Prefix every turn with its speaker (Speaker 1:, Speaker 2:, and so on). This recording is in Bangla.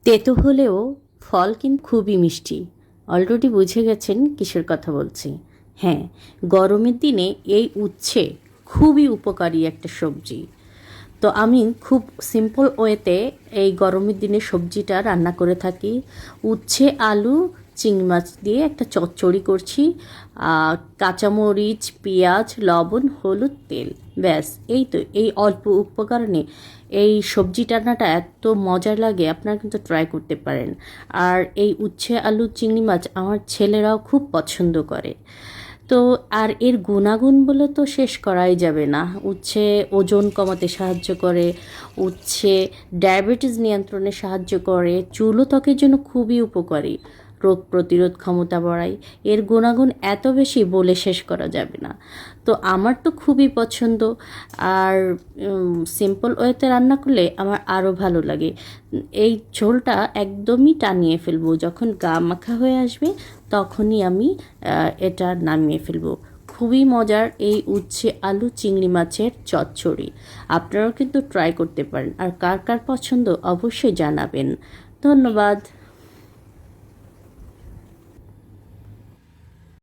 Speaker 1: তেতো হলেও ফল কিন্তু খুবই মিষ্টি। অলরেডি বুঝে গেছেন কিসের কথা বলছি। হ্যাঁ, গরমের দিনে এই উচ্ছে খুবই উপকারী একটা সবজি। তো আমি খুব সিম্পল ওয়েতে এই গরমের দিনে সবজিটা রান্না করে থাকি। উচ্ছে, আলু, চিংড়ি মাছ দিয়ে একটা চচ্চড়ি করছি। কাঁচামরিচ, পেঁয়াজ, লবণ, হলুদ, তেল, ব্যাস। এই তো, এই অল্প উপকরণে এই সবজি রান্নাটা এত মজার লাগে, আপনারা কিন্তু ট্রাই করতে পারেন। আর এই উচ্ছে, আলু, চিংড়ি মাছ আমার ছেলেরাও খুব পছন্দ করে। তো আর এর গুণাগুণ বলে তো শেষ করাই যাবে না। উচ্ছে ওজন কমাতে সাহায্য করে, উচ্ছে ডায়াবেটিস নিয়ন্ত্রণে সাহায্য করে, চুল ও ত্বকের জন্য খুবই উপকারী, রোগ প্রতিরোধ ক্ষমতা বাড়ায়। এর গুণাগুণ এত বেশি বলে শেষ করা যাবে না। তো আমার তো খুবই পছন্দ। আর সিম্পল ওয়েতে রান্না করলে আমার আরও ভালো লাগে। এই ঝোলটা একদমই টানিয়ে ফেলবো, যখন গা মাখা হয়ে আসবে তখনই আমি এটা নামিয়ে ফেলবো। খুবই মজার এই উচ্ছে, আলু, চিংড়ি মাছের চচ্চড়ি। আপনারাও কিন্তু ট্রাই করতে পারেন। আর কার কার পছন্দ অবশ্যই জানাবেন। ধন্যবাদ।